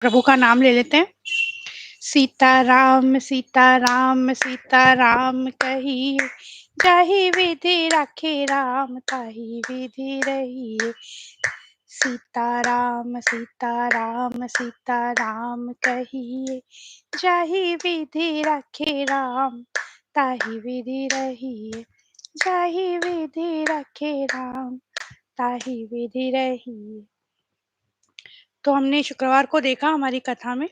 प्रभु का नाम ले लेते हैं। सीताराम सीताराम सीताराम कहिए, जाहि विधि राखे राम ताहि विधि रहिए। सीताराम सीताराम सीताराम कहिए, जाहि विधि राखे राम ताहि विधि रहिए। जाहि विधि राखे राम ताहि विधि रहिए। तो हमने शुक्रवार को देखा हमारी कथा में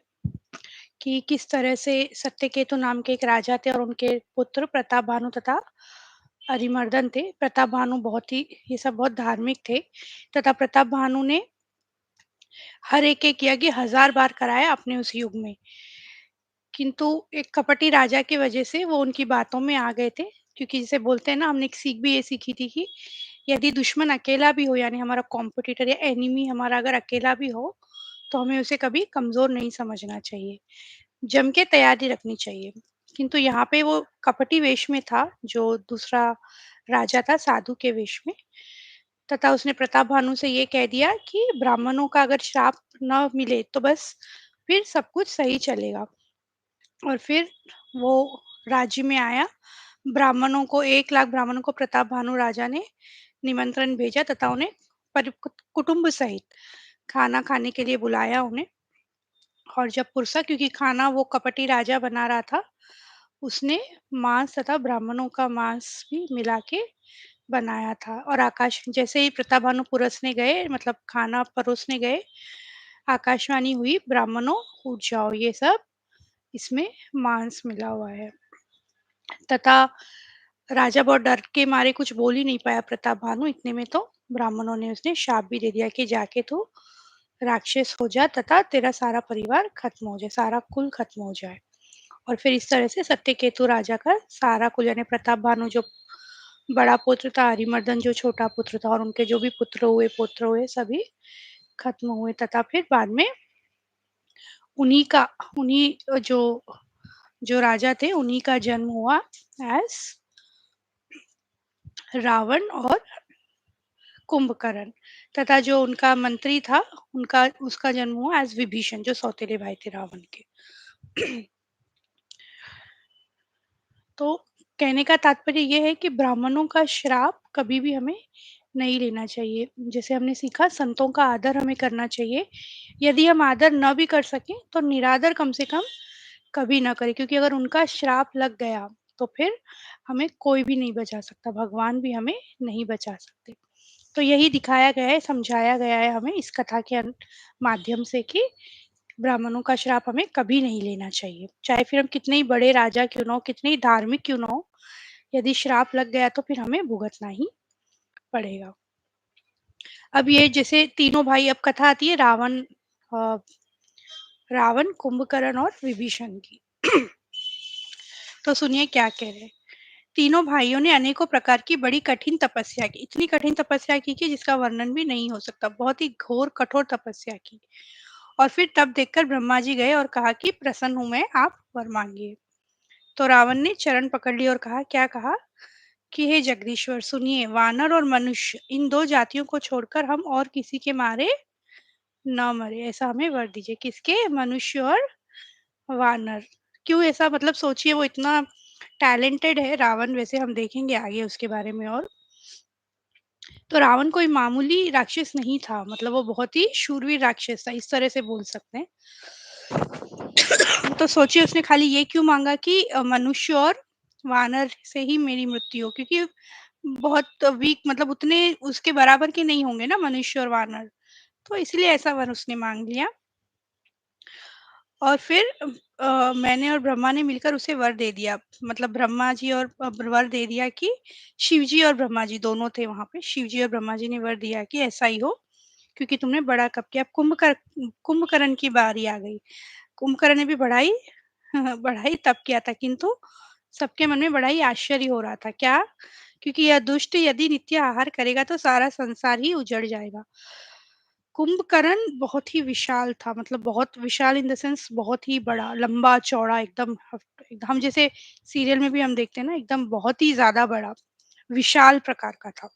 कि किस तरह से सत्यकेतु नाम के एक राजा थे और उनके पुत्र प्रताप भानु तथा अरिमर्दन थे। प्रताप भानु बहुत ही ये सब बहुत धार्मिक थे तथा प्रताप भानु ने हर एक यज्ञ 1000 बार कराया अपने उस युग में। किंतु एक कपटी राजा की वजह से वो उनकी बातों में आ गए थे, क्योंकि जिसे बोलते हैं ना, हमने एक सीख भी ये सीखी थी कि यदि दुश्मन अकेला भी हो, यानी हमारा कॉम्पिटिटर या एनिमी हमारा अगर अकेला भी हो, तो हमें उसे कभी कमज़ोर नहीं समझना चाहिए। जम के तैयारी रखनी चाहिए। किंतु यहाँ पे वो कपटी वेश में था, जो दूसरा राजा था साधु के वेश में, तथा उसने प्रताप भानु से ये कह दिया कि ब्राह्मणों का अगर श्राप न मिले तो बस फिर सब कुछ सही चलेगा। और फिर वो राज्य में आया। ब्राह्मणों को 1 लाख ब्राह्मणों को प्रताप भानु राजा ने निमंत्रण भेजा तथा उन्हें कुटुंब सहित खाना खाने के लिए बुलाया उन्हें। और जब पुरसा, क्योंकि खाना वो कपटी राजा बना रहा था, उसने मांस तथा ब्राह्मणों का मांस भी मिला के बनाया था। और आकाश जैसे ही प्रतापभानु पुरसने गए, मतलब खाना परोसने गए, आकाशवाणी हुई, ब्राह्मणों उठ जाओ, ये सब इसमें मांस मिला हुआ है। तथा राजा बहुत डर के मारे कुछ बोल ही नहीं पाया प्रताप भानु। इतने में तो ब्राह्मणों ने उसने शाप भी दे दिया कि जाके तू राक्षस हो जा तथा तेरा सारा परिवार खत्म हो जाए, सारा कुल खत्म हो जाए। और फिर इस तरह से सत्यकेतु राजा का सारा कुल, यानी प्रताप भानु जो बड़ा पुत्र था, अरिमर्दन जो छोटा पुत्र था, और उनके जो भी पुत्र हुए पौत्र हुए, सभी खत्म हुए। तथा फिर बाद में उन्हीं का उन्हीं जो जो राजा थे उन्हीं का जन्म हुआ एज रावण और कुंभकर्ण। तथा जो उनका मंत्री था, उनका उसका जन्म हुआ एज विभीषण, जो सौतेले भाई थे रावण के। तो कहने का तात्पर्य ये है कि ब्राह्मणों का श्राप कभी भी हमें नहीं लेना चाहिए। जैसे हमने सीखा, संतों का आदर हमें करना चाहिए। यदि हम आदर न भी कर सकें तो निरादर कम से कम कभी ना करें, क्योंकि अगर उनका श्राप लग गया तो फिर हमें कोई भी नहीं बचा सकता, भगवान भी हमें नहीं बचा सकते। तो यही दिखाया गया है, समझाया गया है हमें इस कथा के माध्यम से कि ब्राह्मणों का श्राप हमें कभी नहीं लेना चाहिए। चाहे फिर हम कितने ही बड़े राजा क्यों ना हो, कितने ही धार्मिक क्यों ना हो, यदि श्राप लग गया तो फिर हमें भुगतना ही पड़ेगा। अब ये जैसे तीनों भाई, अब कथा आती है रावण, कुंभकर्ण और विभीषण की। तो सुनिए क्या कह रहे हैं। तीनों भाइयों ने अनेकों प्रकार की बड़ी कठिन तपस्या की, इतनी कठिन तपस्या की कि जिसका वर्णन भी नहीं हो सकता, बहुत ही घोर कठोर तपस्या की। और फिर तब देखकर ब्रह्मा जी गए और कहा कि प्रसन्न हूं मैं, आप वर मांगिए। तो रावण ने चरण पकड़ लिए और कहा, क्या कहा कि हे जगदीश्वर सुनिए, वानर और मनुष्य इन दो जातियों को छोड़कर हम और किसी के मारे न मरे, ऐसा हमें वर दीजिए। किसके? मनुष्य और वानर। क्यों ऐसा? मतलब सोचिए, वो इतना टैलेंटेड है रावण, वैसे हम देखेंगे आगे उसके बारे में। और तो रावण कोई मामूली राक्षस नहीं था, मतलब वो बहुत ही शूरवीर राक्षस था, इस तरह से बोल सकते हैं। तो सोचिए उसने खाली ये क्यों मांगा कि मनुष्य और वानर से ही मेरी मृत्यु हो, क्योंकि बहुत वीक, मतलब उतने उसके बराबर के नहीं होंगे ना मनुष्य और वानर, तो इसलिए ऐसा वर उसने मांग लिया। और फिर मैंने और ब्रह्मा ने मिलकर उसे वर दे दिया, मतलब ब्रह्मा जी और वर दे दिया कि शिव जी और ब्रह्मा जी दोनों थे वहां पे। शिव जी और ब्रह्मा जी ने वर दिया कि ऐसा ही हो, क्योंकि तुमने बड़ा कब किया। कुंभकर्ण की बारी आ गई। कुंभकर्ण ने भी बढ़ाई बढ़ाई तब किया था, किंतु सबके मन में बड़ा ही आश्चर्य हो रहा था। क्या? क्योंकि यह दुष्ट यदि नित्य आहार करेगा तो सारा संसार ही उजड़ जाएगा। कुंभकर्ण बहुत ही विशाल था, मतलब बहुत विशाल इन द सेंस बहुत ही बड़ा, लंबा चौड़ा, एकदम हम जैसे सीरियल में भी हम देखते हैं ना, एकदम बहुत ही ज्यादा बड़ा विशाल प्रकार का था।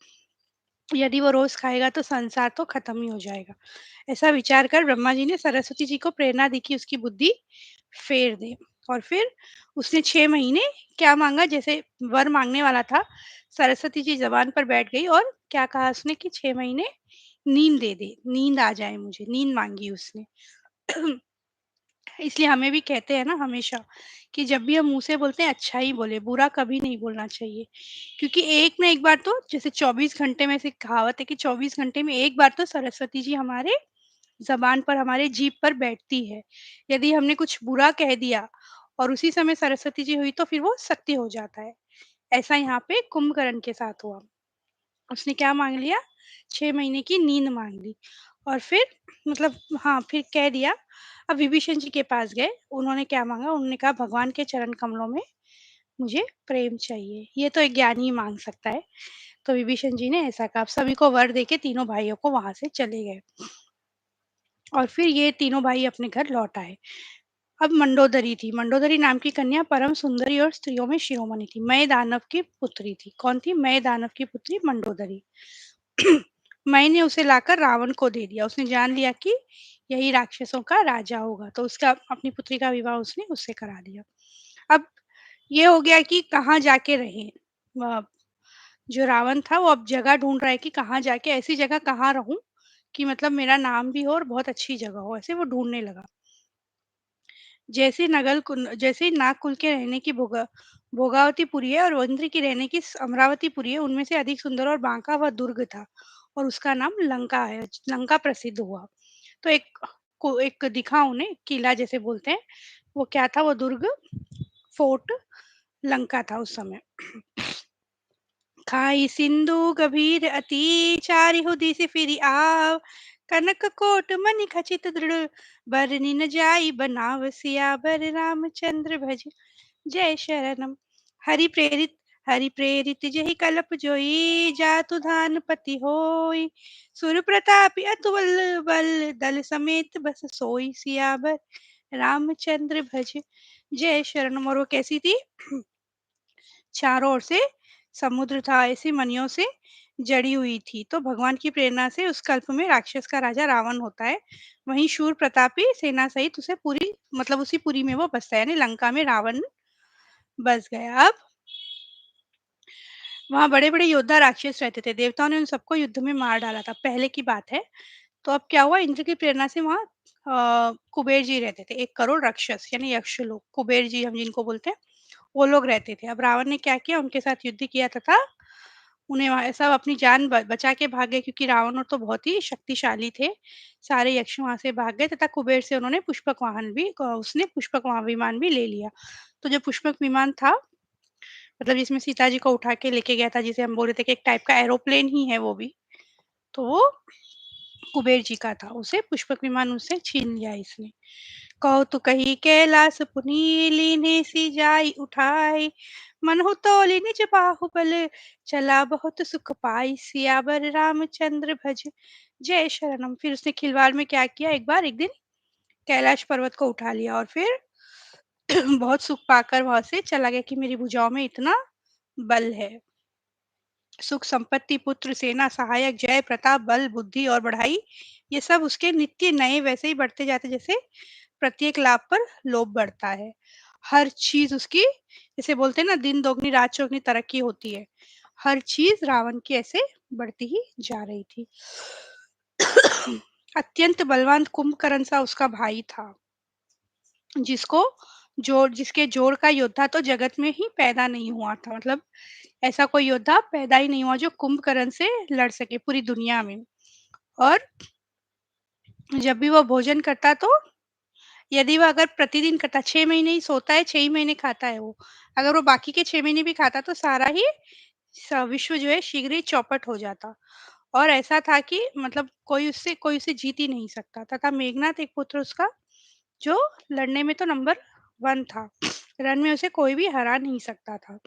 यदि वो रोज़ खाएगा तो संसार तो खत्म ही हो जाएगा। ऐसा विचार कर ब्रह्मा जी ने सरस्वती जी को प्रेरणा दी कि उसकी बुद्धि फेर दें। और फिर उसने 6 महीने क्या माँगा, जैसे वर माँगने वाला था, सरस्वती जी ज़बान पर बैठ गई और क्या कहा उसने कि 6 महीने नींद दे दे, नींद आ जाए मुझे, नींद माँगी उसने। इसलिए हमें भी कहते हैं ना हमेशा कि जब भी हम मुँह से बोलते हैं अच्छा ही बोले, बुरा कभी नहीं बोलना चाहिए। क्योंकि एक ना एक बार तो जैसे 24 घंटे में से कहावत है कि 24 घंटे में एक बार तो सरस्वती जी हमारे ज़बान पर, हमारे जीभ पर बैठती है। यदि हमने कुछ बुरा कह दिया और उसी समय सरस्वती जी हुई तो फिर वो सत्य हो जाता है। ऐसा यहाँ पे कुंभकर्ण के साथ हुआ। उसने क्या माँग लिया? 6 महीने की नींद माँग ली और फिर मतलब हाँ, फिर कह दिया। अब विभीषण जी के पास गए, उन्होंने क्या माँगा? उन्होंने कहा भगवान के चरण कमलों में मुझे प्रेम चाहिए, ये तो एक ज्ञानी ही माँग सकता है। तो विभीषण जी ने ऐसा कहा, अब सभी को वर देके तीनों भाइयों को वहाँ से चले गए और फिर ये तीनों भाई अपने घर लौट आए। अब मंडोदरी थी, मंडोदरी नाम की कन्या परम सुंदरी और स्त्रियों में शिरोमणि थी। मय दानव की पुत्री थी। कौन थी? मय दानव की पुत्री मंडोदरी। मय ने उसे लाकर रावण को दे दिया। उसने जान लिया कि यही राक्षसों का राजा होगा, तो उसका अपनी पुत्री का विवाह उसने उससे करा दिया। अब ये हो गया कि कहाँ जाके रहें। जो रावण था वो अब जगह ढूँढ रहा है कि कहाँ जाके ऐसी जगह कहाँ रहूँ कि मतलब मेरा नाम भी हो और बहुत अच्छी जगह हो, ऐसे वो ढूँढने लगा। जैसे नागकुल के रहने की भोगावतीपुरी है और इंद्र की रहने की अमरावतीपुरी है, उनमें से अधिक सुंदर और बांका वह दुर्ग था और उसका नाम लंका है। लंका प्रसिद्ध हुआ। तो एक दिखा उन्हें किला जैसे बोलते हैं, वो क्या था? वो दुर्ग, फोर्ट लंका था उस समय। खाई सिंधु गभीर अति चारिहु दिसि फिरि आव कनक कोट मणि खचित दृढ़ बरनि न जाई बनाव सियावर रामचंद्र भज जय शरणम। हरि प्रेरित हरि प्रेरित जेहि कलप जोई जातु धान पति होई सुर प्रतापी अतुल बल दल समेत बस सोई सियावर रामचंद्र भज जय शरणम। और वो कैसी थी? चारों ओर से समुद्र था, ऐसी मणियों से जड़ी हुई थी। तो भगवान की प्रेरणा से उस कल्प में राक्षस का राजा रावण होता है। वहीं शूर प्रतापी सेना सहित उसे पूरी मतलब उसी पुरी में वो बसता है, यानी लंका में रावण बस गया। अब वहाँ बड़े-बड़े योद्धा राक्षस रहते थे। देवताओं ने उन सबको युद्ध में मार डाला था, पहले की बात है। तो अब क्या हुआ, इंद्र की प्रेरणा से वहाँ कुबेर जी रहते थे। 1 करोड़ राक्षस यानी यक्ष लोग, कुबेर जी हम जिनको बोलते हैं, वो लोग रहते थे। अब रावण ने क्या किया, उनके साथ युद्ध किया तथा उन्हें वहाँ सब अपनी जान बचा के भाग गए, क्योंकि रावण और तो बहुत ही शक्तिशाली थे। सारे यक्ष वहाँ से भाग गए तथा कुबेर से उन्होंने पुष्पक वाहन भी उसने पुष्पक विमान भी ले लिया। तो जो पुष्पक विमान था, मतलब जिसमें सीता जी को उठा के लेके गया था, जिसे हम बोल रहे थे कि एक टाइप का एरोप्लेन ही है वो भी, तो वो कुबेर जी का था। उसे पुष्पक विमान उससे छीन लिया इसने। कौतुकहि कैलास पुनी लीन्हे सी जाई उठाई मनहु तोलि निज बाहुबल चला बहुत सुख पाई सियावर रामचंद्र भज जय शरणम। फिर उसने खिलवाड़ में क्या किया, एक बार एक दिन कैलाश पर्वत को उठा लिया और फिर बहुत सुख पाकर वहां से चला गया कि मेरी भुजाओं में इतना बल है। सुख संपत्ति पुत्र सेना सहायक जय प्रताप बल बुद्धि और बढ़ाई, ये सब उसके नित्य नए वैसे ही बढ़ते जाते जैसे प्रत्येक लाभ पर लोभ बढ़ता है। हर चीज उसकी, जैसे बोलते हैं ना, दिन दोगुनी रात चौगुनी तरक्की होती है। हर चीज रावण की ऐसे बढ़ती ही जा रही थी। अत्यंत बलवान कुंभकर्ण सा उसका भाई था, जिसको जिसके जोर का योद्धा तो जगत में ही पैदा नहीं हुआ था। मतलब ऐसा कोई योद्धा पैदा ही नहीं हुआ जो कुंभकर्ण से लड़ सके पूरी दुनिया में। और जब भी वो भोजन करता तो, यदि वो अगर प्रतिदिन करता, 6 महीने ही सोता है, 6 ही महीने खाता है वो। अगर वो बाकी के 6 महीने भी खाता तो सारा ही विश्व जो है शीघ्र ही चौपट हो जाता। और ऐसा था कि मतलब कोई उसे जीत ही नहीं सकता। तथा मेघनाथ एक पुत्र उसका, जो लड़ने में तो नंबर 1 था। रण में उसे कोई भी हरा नहीं सकता था।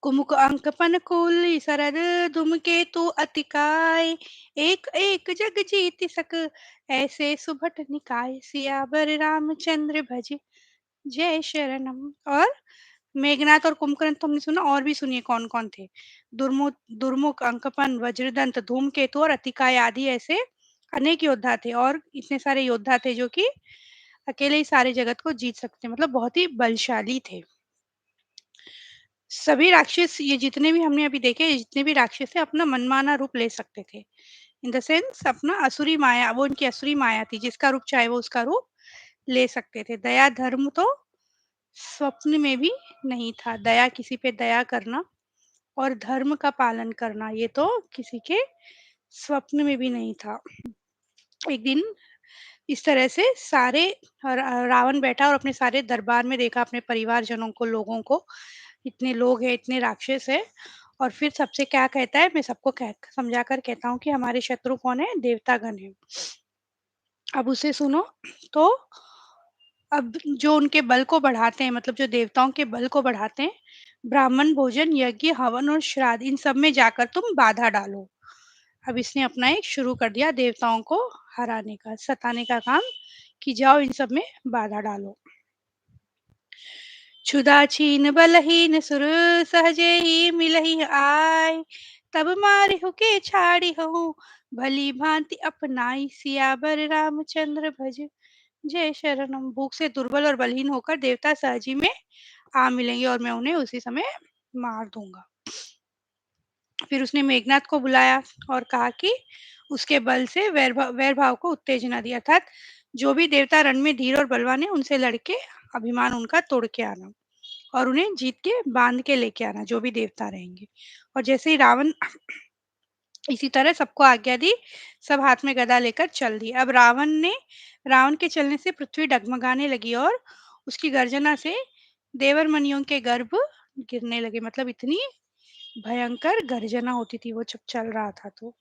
कुमुक अंकपन कूल सरद धूमकेतु अतिकाय एक एक जग जीत सक ऐसे सुभट निकाय सियावर रामचंद्र भज जय शरणम। और मेघनाद और कुंभकर्ण तो हमने सुना, और भी सुनिए कौन-कौन थे। दुर्मुख, अंकपन, वज्रदंत, धूमकेतु और अतिकाय आदि ऐसे अनेक योद्धा थे, और इतने सारे योद्धा थे जो कि अकेले ही सारे जगत को जीत सकते, मतलब बहुत ही बलशाली थे। सभी राक्षस, ये जितने भी हमने अभी देखे, ये जितने भी राक्षस थे अपना मनमाना रूप ले सकते थे। इन द सेंस अपना असुरी माया, वो उनकी असुरी माया थी, जिसका रूप चाहे वो उसका रूप ले सकते थे। दया धर्म तो स्वप्न में भी नहीं था। दया, किसी पे दया करना और धर्म का पालन करना, ये तो किसी के स्वप्न में भी नहीं था। एक दिन इस तरह से सारे रावण बैठा और अपने सारे दरबार में देखा अपने परिवारजनों को, लोगों को, इतने लोग हैं, इतने राक्षस हैं, और फिर सबसे क्या कहता है, मैं सबको समझा कर कहता हूँ कि हमारे शत्रु कौन है, देवतागण है। अब उसे सुनो। तो अब जो उनके बल को बढ़ाते हैं, मतलब जो देवताओं के बल को बढ़ाते हैं, ब्राह्मण भोजन, यज्ञ, हवन और श्राद्ध, इन सब में जाकर तुम बाधा डालो। अब इसने अपना एक शुरू कर दिया देवताओं को हराने का, सताने का काम, कि जाओ इन सब में बाधा डालो। क्षुधा छीन बलहीन सुर सहजे ही मिलहि आय, तब मारिहु के छाड़ी हूँ भली भांति अपनाई, सियावर रामचंद्र भज जय शरणम। भूख से दुर्बल और बलहीन होकर देवता सहज ही में आ मिलेंगे और मैं उन्हें उसी समय मार दूंगा। फिर उसने मेघनाथ को बुलाया और कहा कि उसके बल से वैर भाव को उत्तेजना दी, अर्थात जो भी देवता रण में धीर और बलवान है उनसे लड़के अभिमान उनका तोड़ के आना और उन्हें जीत के बांध के लेके आना, जो भी देवता रहेंगे। और जैसे ही रावण इसी तरह सबको आज्ञा दी, सब हाथ में गदा लेकर चल दिए। अब रावण के चलने से पृथ्वी डगमगाने लगी और उसकी गर्जना से देवर मनियों के गर्भ गिरने लगे, मतलब इतनी भयंकर गर्जना होती थी वो जब चल रहा था। तो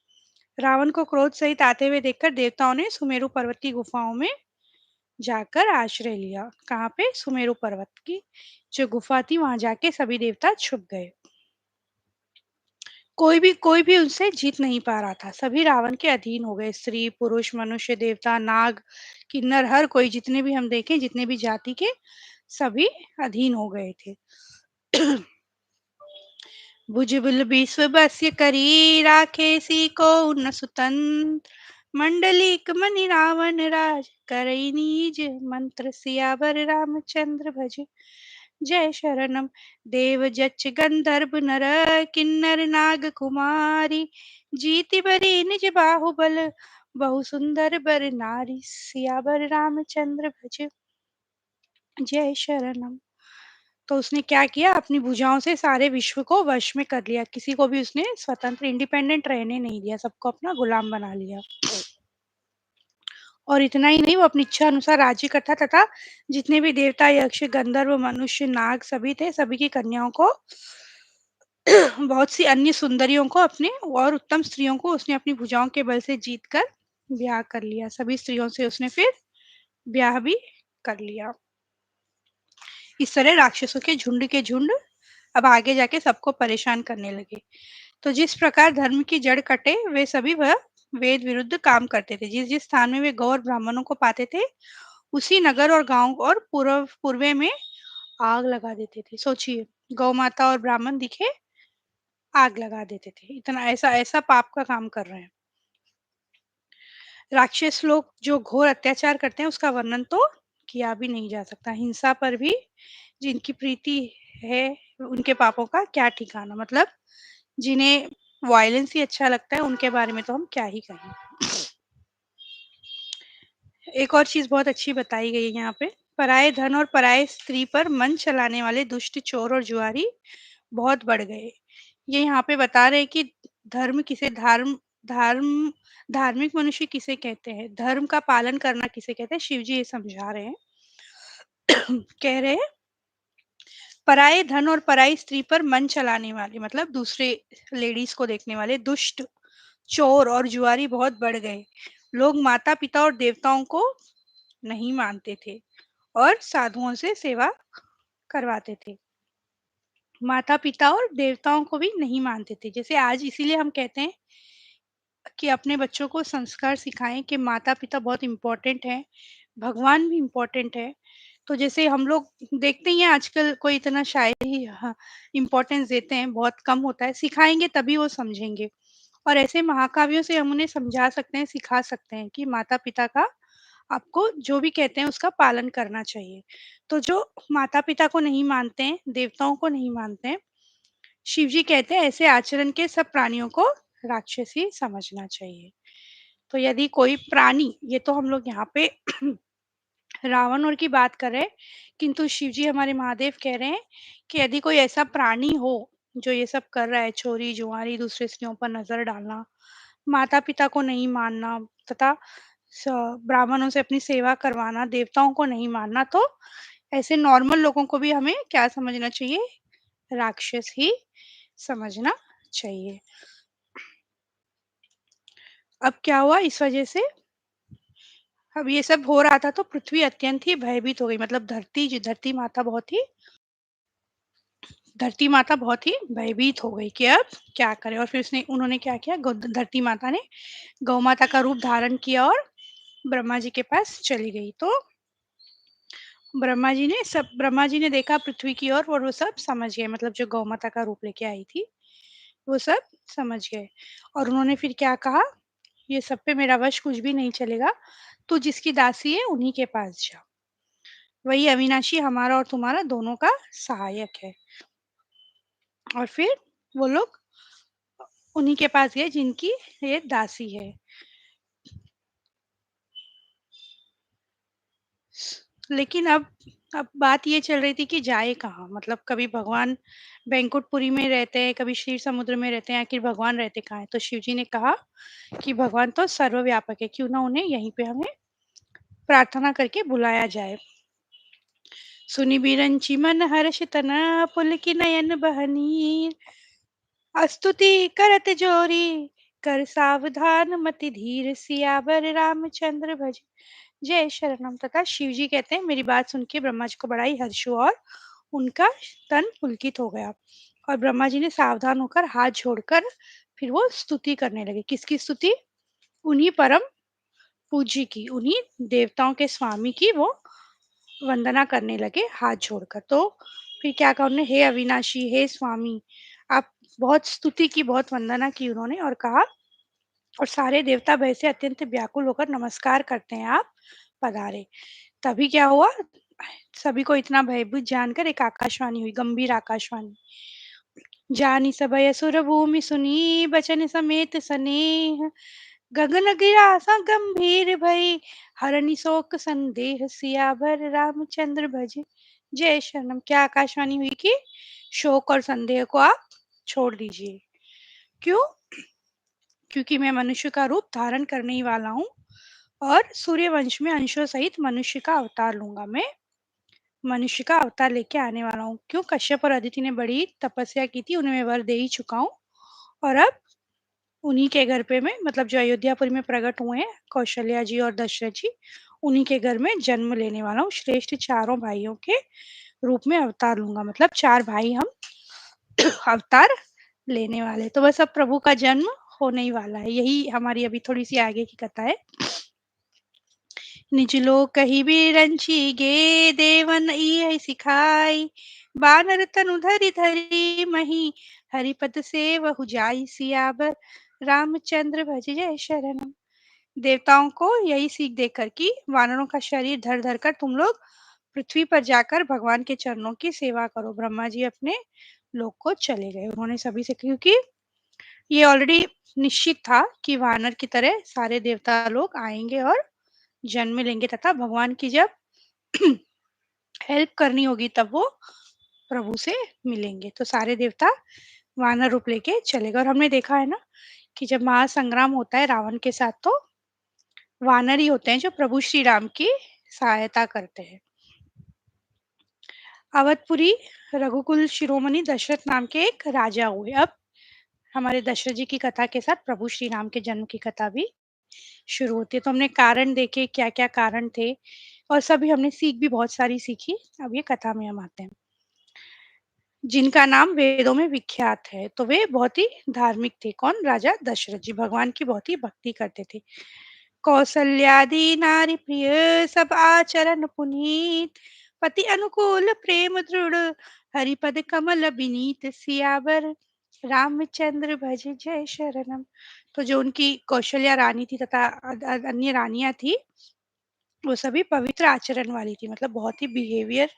रावण को क्रोध सहित आते हुए देखकर देवताओं ने सुमेरु पर्वत की गुफाओं में जाकर आश्रय लिया। कहाँ पे? सुमेरु पर्वत की जो गुफा थी वहां जाके सभी देवता छुप गए। कोई भी उनसे जीत नहीं पा रहा था। सभी रावण के अधीन हो गए। स्त्री, पुरुष, मनुष्य, देवता, नाग, किन्नर, हर कोई, जितने भी हम देखें, जितने भी जाति के, सभी अधीन हो गए थे। भुजबुल विश्व बस्य करी राखे सी को न सुतंत्र, मंडलिक मणि रावण राज करई निज मंत्र, सियावर रामचंद्र भज जय शरणम। देव जच गंधर्व नर किन्नर नाग कुमारी, जीति बरी निज बाहुबल बहु सुंदर बर नारी, सियावर रामचंद्र भज जय शरणम। तो उसने क्या किया, अपनी भुजाओं से सारे विश्व को वश में कर लिया, किसी को भी उसने स्वतंत्र इंडिपेंडेंट रहने नहीं दिया, सबको अपना गुलाम बना लिया। और इतना ही नहीं, वो अपनी इच्छा अनुसार राज्य करता तथा जितने भी देवता, यक्ष, गंधर्व, मनुष्य, नाग सभी थे, सभी की कन्याओं को बहुत सी अन्य सुंदरियों को अपने और उत्तम स्त्रियों को उसने अपनी भुजाओं के बल से जीत कर ब्याह कर लिया। सभी स्त्रियों से उसने फिर ब्याह भी कर लिया। इस तरह राक्षसों के झुंड अब आगे जाके सबको परेशान करने लगे। तो जिस प्रकार धर्म की जड़ कटे, वे सभी वह वेद विरुद्ध काम करते थे। जिस जिस स्थान में वे गौ और ब्राह्मणों को पाते थे, उसी नगर और गांव और पूर्वे में आग लगा देते थे। सोचिए, गौ माता और ब्राह्मण दिखे, आग लगा देते थे। इतना ऐसा ऐसा पाप का काम कर रहे हैं। राक्षस लोग जो घोर अत्याचार करते हैं उसका वर्णन तो किया भी नहीं जा सकता। हिंसा पर भी जिनकी प्रीति है, उनके पापों का क्या ठिकाना। मतलब जिन्हें वायलेंस ही अच्छा लगता है, उनके बारे में तो हम क्या ही कहें। एक और चीज बहुत अच्छी बताई गई है यहाँ पे। पराये धन और पराये स्त्री पर मन चलाने वाले दुष्ट, चोर और जुआरी बहुत बढ़ गए। ये यहाँ पे बता रहे हैं कि धर्म किसे धर्म धर्म धार्मिक मनुष्य किसे कहते हैं, धर्म का पालन करना किसे कहते हैं, शिव जी ये समझा रहे हैं। कह रहे हैं, पराये धन और पराई स्त्री पर मन चलाने वाले, मतलब दूसरे लेडीज को देखने वाले दुष्ट, चोर और जुआरी बहुत बढ़ गए। लोग माता पिता और देवताओं को नहीं मानते थे और साधुओं से सेवा करवाते थे। माता पिता और देवताओं को भी नहीं मानते थे। जैसे आज इसीलिए हम कहते हैं कि अपने बच्चों को संस्कार सिखाएं कि माता पिता बहुत इम्पोर्टेंट है, भगवान भी इम्पोर्टेंट है। तो जैसे हम लोग देखते ही हैं आजकल कोई इतना शायरी हाँ, इम्पोर्टेंस देते हैं, बहुत कम होता है, सिखाएँगे तभी वो समझेंगे। और ऐसे महाकाव्यों से हम उन्हें समझा सकते हैं, सिखा सकते हैं कि माता-पिता का आपको जो भी कहते हैं उसका पालन करना चाहिए। तो जो माता-पिता को नहीं मानते हैं, देवताओं को नहीं मानते हैं, शिव जी कहते हैं ऐसे आचरण के सब प्राणियों को राक्षस ही समझना चाहिए। तो यदि कोई प्राणी ये तो हम लोग यहाँ पे रावण और की बात कर रहे हैं, किंतु शिव जी हमारे महादेव कह रहे हैं कि यदि कोई ऐसा प्राणी हो, जो ये सब कर रहा है, चोरी-चुमारी, दूसरे स्त्रियों पर नज़र डालना, माता-पिता को नहीं मानना तथा स ब्राह्मणों से अपनी सेवा करवाना, देवताओं को नहीं मानना, तो ऐसे नॉर्मल लोगों को भी हमें क्या समझना चाहिए? राक्षस ही समझना चाहिए। अब क्या हुआ इस वजह से अब ये सब हो रहा था तो पृथ्वी अत्यंत ही भयभीत हो गई मतलब धरती माता बहुत ही भयभीत हो गई कि अब क्या करें और फिर उसने उन्होंने क्या किया धरती माता ने गौ माता का रूप धारण किया और ब्रह्मा जी के पास चली गई तो ब्रह्मा जी ने देखा पृथ्वी की ओर और वो सब समझ गए मतलब जो गौ माता का रूप लेके आई थी वो सब समझ गए और उन्होंने फिर क्या कहा ये सब पे मेरा वश कुछ भी नहीं चलेगा तू जिसकी दासी है उन्हीं के पास जा वही अविनाशी हमारा और तुम्हारा दोनों का सहायक है और फिर वो लोग उन्हीं के पास गए जिनकी ये दासी है। लेकिन अब बात ये चल रही थी कि जाए कहाँ? मतलब कभी भगवान बैंकुटपुरी में रहते हैं, कभी क्षीर समुद्र में रहते हैं, आखिर भगवान रहते कहाँ हैं? तो शिव जी ने कहा कि भगवान तो सर्वव्यापक है, क्यों ना उन्हें यहीं पे हमें प्रार्थना करके बुलाया जाए। सुनि बिरंची मन हर्ष तना पुलकी नयन बहनी स्तुति करत जोरी कर सावधान मति धीर सियावर रामचंद्र भज जय शरणम तथा शिव जी कहते हैं मेरी बात सुन के ब्रह्मा जी को बड़ा ही हर्ष हुआ और उनका तन पुलकित हो गया और ब्रह्मा जी ने सावधान होकर हाथ जोड़कर फिर वो स्तुति करने लगे किसकी स्तुति उन्हीं परम पूज्य की उन्हीं देवताओं के स्वामी की वो वंदना करने लगे हाथ जोड़कर तो फिर क्या कहा उन्होंने हे अविनाशी हे स्वामी आप बहुत स्तुति की बहुत वंदना की उन्होंने और कहा और सारे देवता भय से अत्यंत व्याकुल होकर नमस्कार करते हैं आप पधारे तभी क्या हुआ सभी को इतना भयभीत जानकर एक आकाशवाणी हुई गंभीर आकाशवाणी जानी सबय सुर भूमि सुनी बचन समेत सनेह गगन गिरा सा गंभीर भई हरनि शोक संदेह सियावर रामचंद्र भजे जय शरणम क्या आकाशवाणी हुई कि शोक और संदेह को आप छोड़ दीजिए क्यों क्योंकि मैं मनुष्य का रूप धारण करने ही वाला हूँ और सूर्यवंश में अंशों सहित मनुष्य का अवतार लूंगा मैं मनुष्य का अवतार लेके आने वाला हूँ क्यों कश्यप और अदिति ने बड़ी तपस्या की थी उन्हें मैं वर दे ही चुका हूँ और अब उन्हीं के घर पे मैं मतलब जो अयोध्यापुरी में प्रकट हुए हैं कौशल्या जी और दशरथ जी उन्हीं के घर में जन्म लेने वाला हूँ श्रेष्ठ चारों भाइयों के रूप में अवतार लूंगा मतलब चार भाई हम अवतार लेने वाले तो बस अब प्रभु का जन्म होने ही वाला है यही हमारी अभी थोड़ी सी आगे की कथा है निज लोक कही बिरंची गे देवन ई सिखाई बानर तनु धरि धरि मही हरिपद से वहु जाई सियावर रामचंद्र भज जय शरणम देवताओं को यही सीख देकर कि वानरों का शरीर धर धर कर तुम लोग पृथ्वी पर जाकर भगवान के चरणों की सेवा करो ब्रह्मा जी अपने लोक को चले गए उन्होंने सभी से क्योंकि ये ऑलरेडी निश्चित था कि वानर की तरह सारे देवता लोग आएंगे और जन्म लेंगे तथा भगवान की जब हेल्प करनी होगी तब वो प्रभु से मिलेंगे तो सारे देवता वानर रूप लेके चलेगा और हमने देखा है ना कि जब महासंग्राम होता है रावण के साथ तो वानर ही होते हैं जो प्रभु श्री राम की सहायता करते हैं अवधपुरी रघुकुल शिरोमणि दशरथ नाम के एक राजा हुए अब हमारे दशरथ जी की कथा के साथ प्रभु श्री राम के जन्म की कथा भी शुरू होती है तो हमने कारण देखे क्या क्या कारण थे और सभी हमने सीख भी बहुत सारी सीखी अब ये कथा में हम आते हैं जिनका नाम वेदों में विख्यात है तो वे बहुत ही धार्मिक थे कौन राजा दशरथ जी भगवान की बहुत ही भक्ति करते थे कौसल्यादि नारी प्रिय सब आचरण पुनीत पति अनुकूल प्रेम दृढ़, हरिपद कमल बिनीत सियावर, रामचंद्र भज जय शरणम। तो जो उनकी कौशल्या रानी थी तथा अन्य रानियां थी, वो सभी पवित्र आचरण वाली थी, मतलब बहुत ही बिहेवियर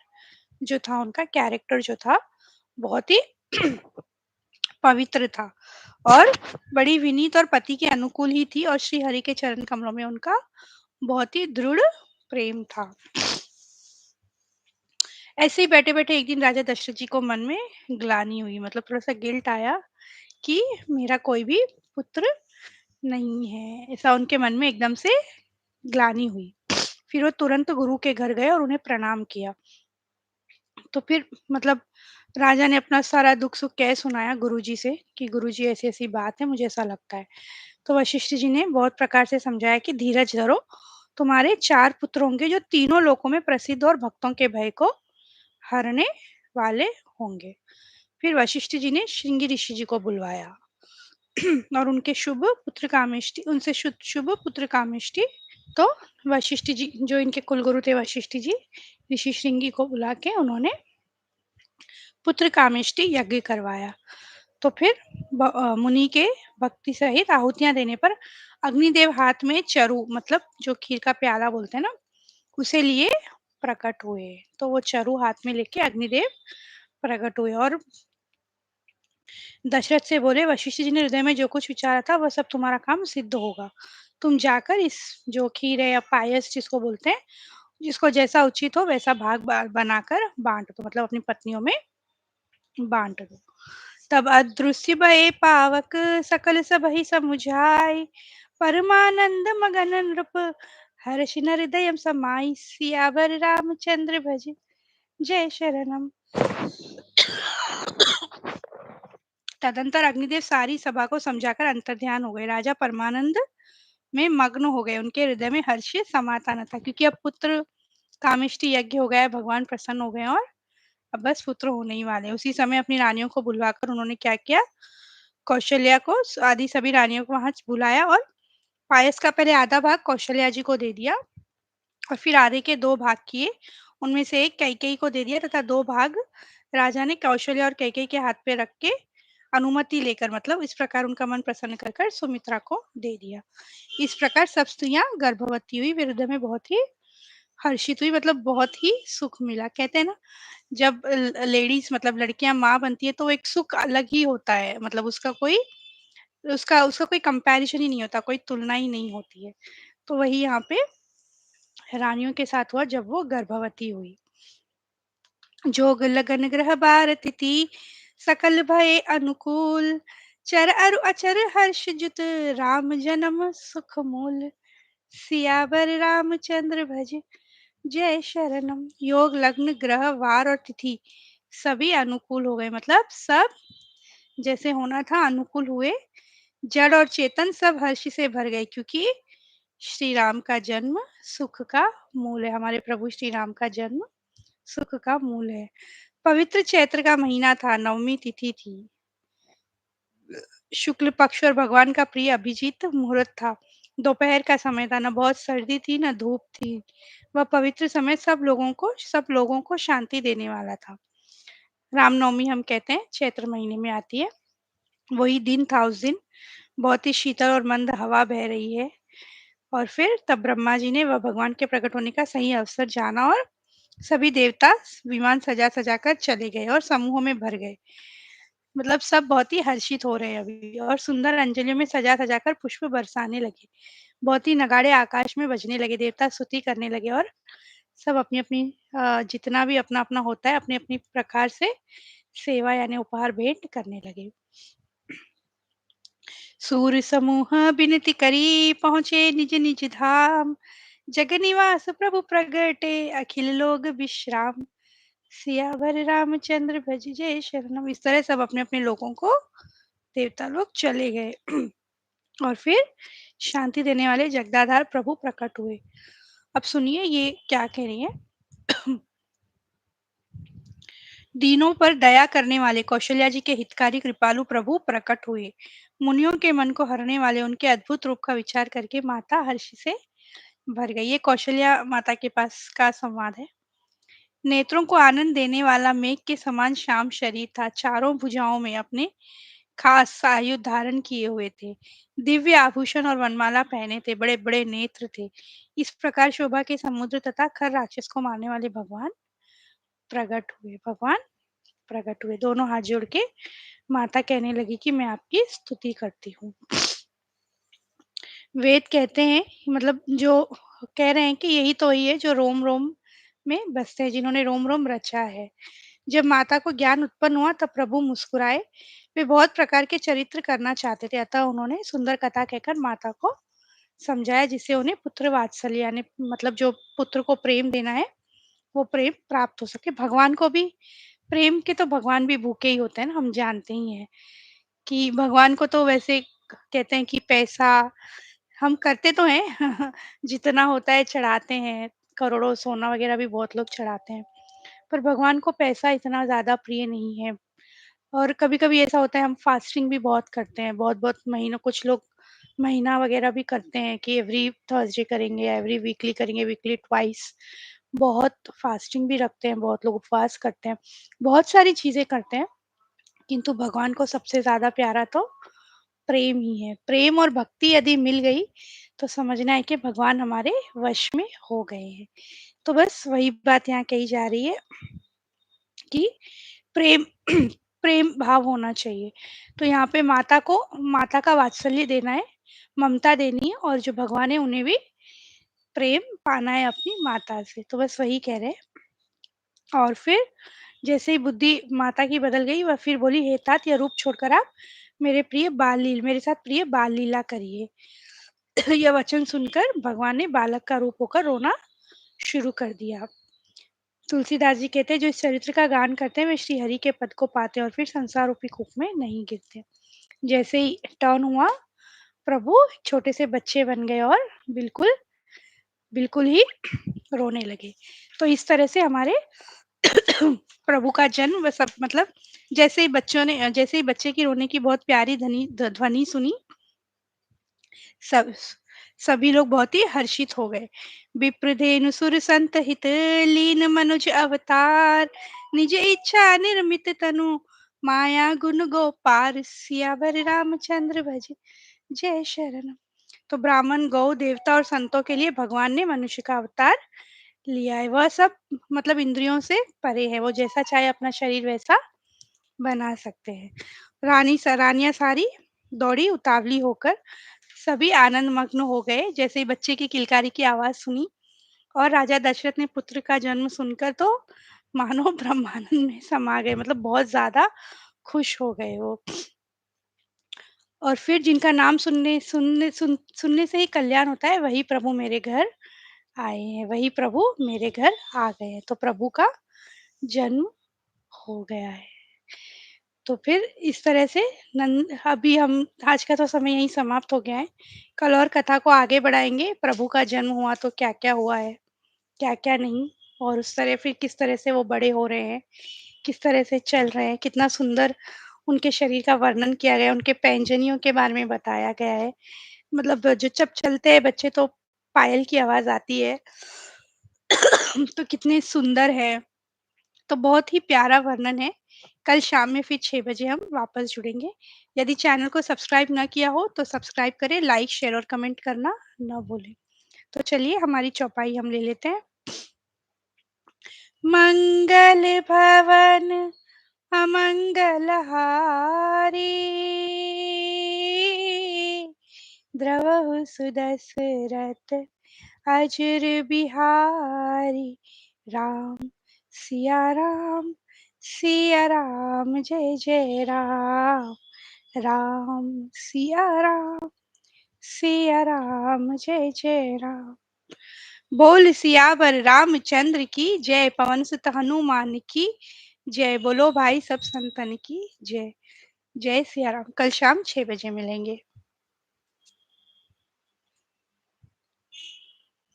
जो था, उनका कैरेक्टर जो था, बहुत ही पवित्र था और बड़ी विनीत और पति के अनुकूल ही थी, और श्री हरि के चरण कमलों में उनका बहुत ही दृढ़ प्रेम था। ऐसे ही बैठे-बैठे एक दिन राजा दशरथ जी को मन में ग्लानि हुई, मतलब थोड़ा-सा गिल्ट आया कि मेरा कोई भी पुत्र नहीं है, ऐसा उनके मन में एकदम से ग्लानि हुई। फिर वो तुरंत गुरु के घर गए और उन्हें प्रणाम किया। तो फिर मतलब राजा ने अपना सारा दुख-सुख कह सुनाया गुरुजी से कि गुरुजी ऐसी-ऐसी बात है, मुझे ऐसा लगता है। तो वशिष्ठ जी ने बहुत प्रकार से समझाया कि धीरज धरो, तुम्हारे 4 पुत्र होंगे जो तीनों लोकों में प्रसिद्ध और भक्तों के भय को हरने वाले होंगे। फिर वशिष्ठ जी ने श्रृंगी ऋषि जी को बुलवाया और उनके शुभ पुत्र कामेष्टि उनसे शुभ पुत्र कामेष्टि। तो वशिष्ठ जी जो इनके कुलगुरु थे, वशिष्ठ जी ऋषि श्रृंगी को बुला के उन्होंने पुत्र कामेष्टि यज्ञ करवाया। तो फिर मुनि के भक्ति सहित आहुतियां देने पर अग्निदेव हाथ में चरु, मतलब जो खीर का प्याला बोलते हैं ना, उसे लिए प्रकट हुए। तो वो चरु हाथ में लेके अग्निदेव प्रकट हुए और दशरथ से बोले, वशिष्ठ जी ने हृदय में जो कुछ विचारा था वह सब तुम्हारा काम सिद्ध होगा। तुम जाकर इस जो खीर है या पायस जिसको बोलते हैं, जिसको जैसा उचित हो वैसा भाग बनाकर बांट दो, मतलब अपनी पत्नियों में बांट दो। तब अदृश्य भये पावक सकल सबहि समुझाई, परमानंद मगन नृप हर्ष न हृदय समाई, सियावर रामचंद्र भज जय शरणम। तदंतर अग्निदेव सारी सभा को समझाकर अंतर्ध्यान हो गए। राजा परमानंद में मग्न हो गए, उनके हृदय में हर्ष समाता न था, क्योंकि अब पुत्र कामिष्टि यज्ञ हो गया है, भगवान प्रसन्न हो गए और अब बस पुत्र होने ही वाले। उसी समय अपनी रानियों को बुलवाकर उन्होंने क्या किया, कौशल्या को आदि सभी रानियों को वहां बुलाया और पायस का पहले आधा भाग कौशल्या जी को दे दिया और फिर आधे के 2 भाग किए। उनमें से एक कैकेयी को दे दिया तथा 2 भाग राजा ने कौशल्या और कैकेयी के हाथ पे रख के अनुमति लेकर, मतलब इस प्रकार उनका मन प्रसन्न कर कर सुमित्रा को दे दिया। इस प्रकार सब स्त्रियां गर्भवती हुई, वे हृदय में बहुत ही हर्षित हुई, मतलब बहुत ही सुख मिला। कहते हैं ना, जब लेडीज मतलब लड़कियां माँ बनती है तो एक सुख अलग ही होता है, मतलब उसका उसका कोई कंपैरिजन ही नहीं होता, कोई तुलना ही नहीं होती है। तो वही यहाँ पे रानियों के साथ हुआ जब वो गर्भवती हुई। जोग लगन ग्रह बार तिथि सकल भय अनुकूल, चर अरु अचर हर्ष जुत राम जन्म सुख मूल, सियावर रामचंद्र भज जय शरणम। योग लग्न ग्रह वार और तिथि सभी अनुकूल हो गए, मतलब सब जैसे होना था अनुकूल हुए। जड़ और चेतन सब हर्ष से भर गए, क्योंकि श्री राम का जन्म सुख का मूल है। हमारे प्रभु श्री राम का जन्म सुख का मूल है। पवित्र चैत्र का महीना था, नवमी तिथि थी, शुक्ल पक्ष और भगवान का प्रिय अभिजीत मुहूर्त था। दोपहर का समय था, न बहुत सर्दी थी न धूप थी। वह पवित्र समय सब लोगों को शांति देने वाला था। रामनवमी हम कहते हैं चैत्र महीने में आती है। वही दिन था उस दिन, बहुत ही शीतल और मंद हवा बह रही है। और फिर तब ब्रह्मा जी ने वह भगवान के प्रकट होने का सही अवसर जाना और सभी देवता विमान सजा-सजा कर चले गए और समूहों में भर गए। मतलब सब बहुत ही हर्षित हो रहे हैं अभी, और सुंदर अंजलियों में सजा-सजा कर पुष्प बरसाने लगे। बहुत ही नगाड़े आकाश में बजने लगे, देवता स्तुति करने लगे और सब अपनी-अपनी जितना भी अपना-अपना होता है, अपनी-अपनी प्रकार से सेवा यानी उपहार भेंट करने लगे। सूर समूह बिनती करी पहुँचे निज निज धाम, जग निवास प्रभु प्रगटे अखिल लोग विश्राम, सियावर रामचंद्र भज जय शरणम। इस तरह सब अपने अपने लोगों को देवता लोग चले गए और फिर शांति देने वाले जगदाधार प्रभु प्रकट हुए। अब सुनिए ये क्या कह रही है। दीनों पर दया करने वाले कौशल्या जी के हितकारी कृपालु प्रभु प्रकट हुए। मुनियों के मन को हरने वाले उनके अद्भुत रूप का विचार करके माता हर्ष से भर गई। ये कौशल्या माता के पास का संवाद है। नेत्रों को आनंद देने वाला मेघ के समान श्याम शरीर था, चारों भुजाओं में अपने खास आयु धारण किए हुए थे, दिव्य आभूषण और वनमाला पहने थे, बड़े-बड़े नेत्र थे। इस प्रकार शोभा के समुद्र तथा खर राक्षस को मारने वाले भगवान प्रकट हुए। दोनों हाथ जोड़ के माता कहने लगी कि मैं आपकी स्तुति करती हूँ। वेद कहते हैं मतलब जो कह रहे हैं कि यही तो वही है जो रोम-रोम में बसते हैं, जिन्होंने रोम-रोम रचा है। जब माता को ज्ञान उत्पन्न हुआ तब प्रभु मुस्कुराए। वे बहुत प्रकार के चरित्र करना चाहते थे, अतः उन्होंने सुंदर कथा कहकर माता को समझाया जिससे उन्हें पुत्र वात्सल्य यानी मतलब जो पुत्र को प्रेम देना है, वो प्रेम प्राप्त हो सके। भगवान को भी प्रेम के तो भगवान भी भूखे ही होते हैं ना, हम जानते ही हैं कि भगवान को तो वैसे कहते हैं कि पैसा हम करते तो हैं जितना होता है चढ़ाते हैं, करोड़ों सोना वगैरह भी बहुत लोग चढ़ाते हैं, पर भगवान को पैसा इतना ज़्यादा प्रिय नहीं है। और कभी-कभी ऐसा होता है हम फास्टिंग भी बहुत करते हैं, बहुत-बहुत महीनों कुछ लोग महीना वगैरह भी करते हैं कि एवरी थर्सडे करेंगे, एवरी वीकली करेंगे, वीकली ट्वाइस बहुत फास्टिंग भी रखते हैं, बहुत लोग उपवास करते हैं, बहुत सारी चीज़ें करते हैं, किंतु भगवान को सबसे ज़्यादा प्यारा तो प्रेम ही है। प्रेम और भक्ति यदि मिल गई, तो समझना है कि भगवान हमारे वश में हो गए हैं। तो बस वही बात यहाँ कही जा रही है कि प्रेम प्रेम भाव होना चाहिए। तो यहाँ पे माता का वात्सल्य देना है, ममता देनी है और जो भगवान है उन्हें भी प्रेम पाना है अपनी माता से। तो बस वही कह रहे हैं और फिर जैसे ही बुद्धि माता की बदल गई, वह फिर बोली, "हे तात यह रूप छोड़कर आप मेरे साथ प्रिय बाल लीला करिए।" यह वचन सुनकर भगवान ने बालक का रूप होकर रोना शुरू कर दिया। तुलसीदास जी कहते हैं जो इस चरित्र का गान करते हैं वे श्री हरि के पद को पाते हैं और फिर संसार रूपी कूप में नहीं गिरते। जैसे ही टर्न हुआ प्रभु छोटे से बच्चे बन गए और बिल्कुल बिल्कुल ही रोने लगे। तो इस तरह से हमारे प्रभु का जन्म व सब मतलब जैसे ही बच्चे की रोने की बहुत प्यारी ध्वनि सुनी सब सभी लोग बहुत ही हर्षित हो गए। विप्रधेनु सुर संत हित लीन मनुज अवतार निज इच्छा निर्मित तनु माया गुण गोपार सियावर रामचंद्र भज जय शरण। तो ब्राह्मण गौ देवता और संतों के लिए भगवान ने मनुष्य का अवतार लिया है। वह सब मतलब इंद्रियों से परे है, वो जैसा चाहे अपना शरीर वैसा बना सकते हैं। रानियां सारी दौड़ी उतावली होकर सभी आनंद मग्न हो गए जैसे ही बच्चे की किलकारी की आवाज सुनी और राजा दशरथ ने पुत्र का जन्म सुनकर तो मानो ब्रह्मानंद में समा गए मतलब बहुत ज्यादा खुश हो गए वो। और फिर जिनका नाम सुनने से ही कल्याण होता है वही प्रभु मेरे घर आए हैं, वही प्रभु मेरे घर आ गए हैं। तो प्रभु का जन्म हो गया है। तो फिर इस तरह से अभी हम आज का तो समय यहीं समाप्त हो गया है। कल और कथा को आगे बढ़ाएँगे, प्रभु का जन्म हुआ तो क्या-क्या हुआ है, क्या-क्या नहीं और उस तरह फिर किस तरह से वो बड़े हो रहे हैं, किस तरह से चल रहे हैं, कितना सुंदर उनके शरीर का वर्णन किया गया है, उनके पैंजनियों के बारे में बताया गया है। मतलब जो जब चलते हैं बच्चे तो पायल की आवाज़ आती है, तो कितने सुंदर है। तो बहुत ही प्यारा वर्णन है। कल शाम में फिर 6 बजे हम वापस जुड़ेंगे। यदि चैनल को सब्सक्राइब ना किया हो तो सब्सक्राइब करें, लाइक, शेयर और कमेंट करना ना भूलें। तो चलिए हमारी चौपाई हम ले लेते हैं। मंगल भवन अमंगल हारी द्रवहु सुदशरथ अजर बिहारी राम सिया राम जय जय राम राम सिया राम जय जय राम। बोल सियावर रामचंद्र की जय, पवन सुत हनुमान की जय, बोलो भाई सब संतन की जय। जय सिया राम। कल शाम 6 बजे मिलेंगे।